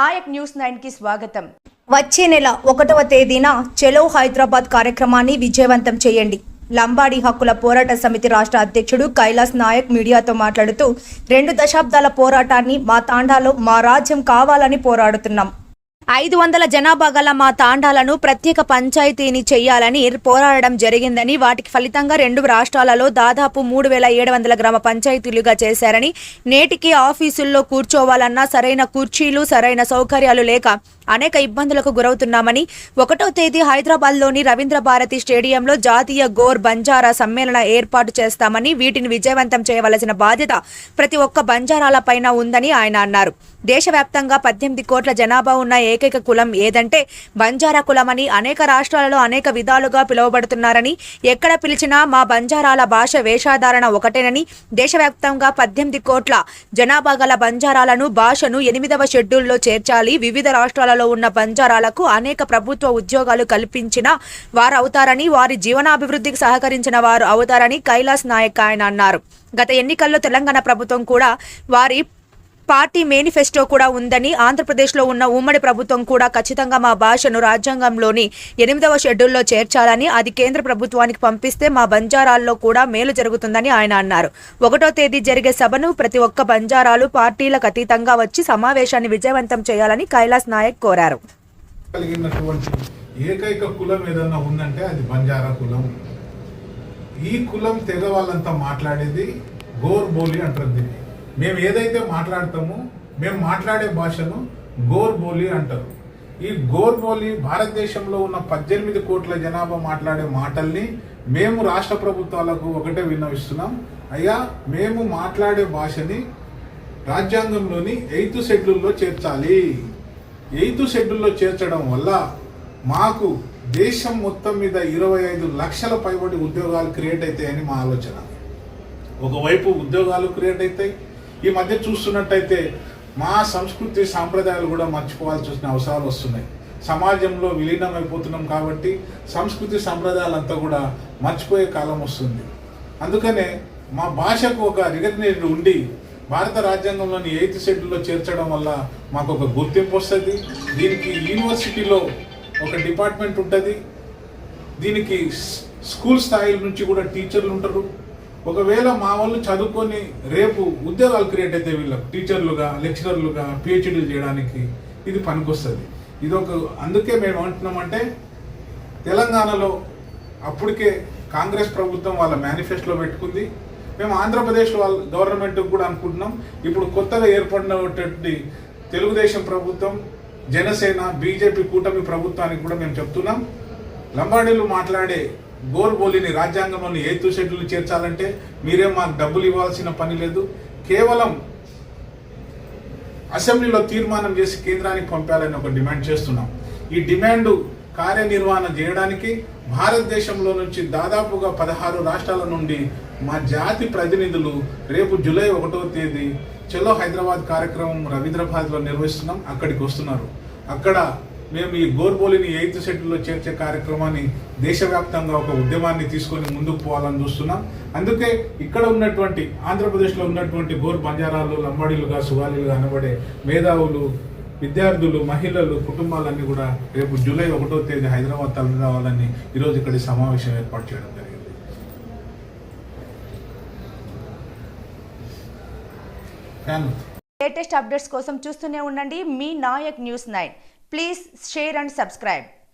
Naik news 9 కి స్వాగతం. వచ్చే నెల 1వ తేదీన చలో హైదరాబాద్ కార్యక్రమాన్ని విజయవంతం చేయండి. లంబాడి హక్కుల పోరాట సమితి రాష్ట్ర అధ్యక్షుడు కైలాస్ నాయక్ మీడియాతో మాట్లాడుతూ 2 దశాబ్దాల పోరాటాన్ని మా తాండాలో మా రాజ్యం కావాలని పోరాడుతున్నాం. 500 జనాభా గల మా తాండాలను ప్రత్యేక పంచాయతీని చేయాలని పోరాడడం జరిగిందని, వాటికి ఫలితంగా 2 రాష్ట్రాలలో దాదాపు 3700 గ్రామ పంచాయతీలుగా చేశారని, నేటికి ఆఫీసుల్లో కూర్చోవాలన్నా సరైన కుర్చీలు సరైన సౌకర్యాలు లేక అనేక ఇబ్బందులకు గురవుతున్నామని, 1వ తేదీ హైదరాబాద్లోని రవీంద్ర భారతి స్టేడియంలో జాతీయ గోర్ బంజారా సమ్మేళన ఏర్పాటు చేస్తామని, వీటిని విజయవంతం చేయవలసిన బాధ్యత ప్రతి ఒక్క బంజారాల పైన ఉందని ఆయన అన్నారు. దేశవ్యాప్తంగా 18 కోట్ల జనాభా ఉన్న ఏకైక కులం ఏదంటే బంజారా కులమని, అనేక రాష్ట్రాలలో అనేక విధాలుగా పిలువబడుతున్నారని, ఎక్కడ పిలిచినా మా బంజారాల భాష వేషధారణ ఒకటేనని, దేశవ్యాప్తంగా 18 కోట్ల జనాభా గల బంజారాలను భాషను 8వ షెడ్యూల్లో చేర్చాలి. వివిధ రాష్ట్రాలలో ఉన్న బంజారాలకు అనేక ప్రభుత్వ ఉద్యోగాలు కల్పించిన వారు అవుతారని, వారి జీవనాభివృద్ధికి సహకరించిన వారు అవుతారని కైలాస్ నాయక్ ఆయన అన్నారు. గత ఎన్నికల్లో తెలంగాణ ప్రభుత్వం కూడా వారి పార్టీ మేనిఫెస్టో కూడా ఉందని, ఆంధ్రప్రదేశ్లో ఉన్న ఉమ్మడి ప్రభుత్వం కూడా ఖచ్చితంగా మా భాషను రాజ్యాంగంలోని 8వ షెడ్యూల్లో చేర్చాలని, అది కేంద్ర ప్రభుత్వానికి పంపిస్తే మా బంజారాల్లో కూడా మేలు జరుగుతుందని ఆయన అన్నారు. 1వ తేదీ జరిగే సభను ప్రతి ఒక్క బంజారాలు పార్టీలకు అతీతంగా వచ్చి సమావేశాన్ని విజయవంతం చేయాలని కైలాస్ నాయక్ కోరారు. ఏకైక కులం ఏదన్నా ఉందంటే అది బంజారా కులం. ఈ కులం తెగ వాళ్ళంతా మాట్లాడేది గోర్ బోలి అంటారు. మేము ఏదైతే మాట్లాడతామో మేము మాట్లాడే భాషను గోర్ బోలి అంటారు. ఈ గోర్ బోలి భారతదేశంలో ఉన్న 18 కోట్ల జనాభా మాట్లాడే మాటల్ని మేము రాష్ట్ర ప్రభుత్వాలకు ఒకటే విన్నవిస్తున్నాం. అయ్యా, మేము మాట్లాడే భాషని రాజ్యాంగంలోని 8th షెడ్యూల్లో చేర్చాలి. 8th షెడ్యూల్లో చేర్చడం వల్ల మాకు దేశం మొత్తం మీద 25 లక్షల పైబడి ఉద్యోగాలు క్రియేట్ అవుతాయని మా ఆలోచన. ఒకవైపు ఉద్యోగాలు క్రియేట్ అవుతాయి. ఈ మధ్య చూస్తున్నట్టయితే మా సంస్కృతి సాంప్రదాయాలు కూడా మర్చిపోవాల్సి వచ్చిన అవసరాలు వస్తున్నాయి. సమాజంలో విలీనం అయిపోతున్నాం కాబట్టి సంస్కృతి సాంప్రదాయాలంతా కూడా మర్చిపోయే కాలం వస్తుంది. అందుకనే మా భాషకు ఒక రికగ్నిషన్ ఉండి భారత రాజ్యాంగంలోని 8th షెడ్యూల్లో చేర్చడం వల్ల మాకు ఒక గుర్తింపు వస్తుంది. దీనికి యూనివర్సిటీలో ఒక డిపార్ట్మెంట్ ఉంటుంది. దీనికి స్కూల్ స్థాయి నుంచి కూడా టీచర్లు ఉంటారు. ఒకవేళ మా వాళ్ళు చదువుకొని రేపు ఉద్యోగాలు క్రియేట్ అయితే వీళ్ళకి టీచర్లుగా, లెక్చరర్లుగా, పిహెచ్డీలు చేయడానికి ఇది పనికొస్తుంది. అందుకే మేము అంటున్నామంటే, తెలంగాణలో అప్పటికే కాంగ్రెస్ ప్రభుత్వం వాళ్ళ మేనిఫెస్టోలో పెట్టుకుంది. మేము ఆంధ్రప్రదేశ్ వాళ్ళ గవర్నమెంట్ కూడా అనుకుంటున్నాం. ఇప్పుడు కొత్తగా ఏర్పడినటువంటి తెలుగుదేశం ప్రభుత్వం, జనసేన, బీజేపీ కూటమి ప్రభుత్వానికి కూడా మేము చెప్తున్నాం, లంబాడీలు మాట్లాడే గోర్ బోలిని రాజ్యాంగంలోని 8th షెడ్యూల్ చేర్చాలంటే మీరేం మాకు డబ్బులు ఇవ్వాల్సిన పని లేదు. కేవలం అసెంబ్లీలో తీర్మానం చేసి కేంద్రానికి పంపాలని ఒక డిమాండ్ చేస్తున్నాం. ఈ డిమాండ్ కార్యనిర్వహణ చేయడానికి భారతదేశంలో నుంచి దాదాపుగా 16 రాష్ట్రాల నుండి మా జాతి ప్రతినిధులు రేపు జూలై 1వ తేదీ చలో హైదరాబాద్ కార్యక్రమం రవీంద్రభారతిలో నిర్వహిస్తున్నాం. అక్కడికి వస్తున్నారు. అక్కడ మేము ఈ గోర్బోలిని 8th షెడ్యూల్లో చేర్చే కార్యక్రమాన్ని దేశవ్యాప్తంగా ఒక ఉద్యమాన్ని తీసుకొని ముందుకు పోవాలని చూస్తున్నాం. అందుకే ఇక్కడ ఉన్నటువంటి ఆంధ్రప్రదేశ్లో ఉన్నటువంటి గోర్ బంజారాలు, లంబాడీలుగా, సుగాలీలుగా అనబడే మేధావులు, విద్యార్థులు, మహిళలు, కుటుంబాలన్నీ కూడా రేపు జూలై 1వ తేదీ హైదరాబాద్ తరలి రావాలని ఈరోజు ఇక్కడ సమావేశం ఏర్పాటు చేయడం జరిగింది. లేటెస్ట్ అప్డేట్స్ కోసం చూస్తూనే ఉండండి మీ Naik news 9. Please share and subscribe.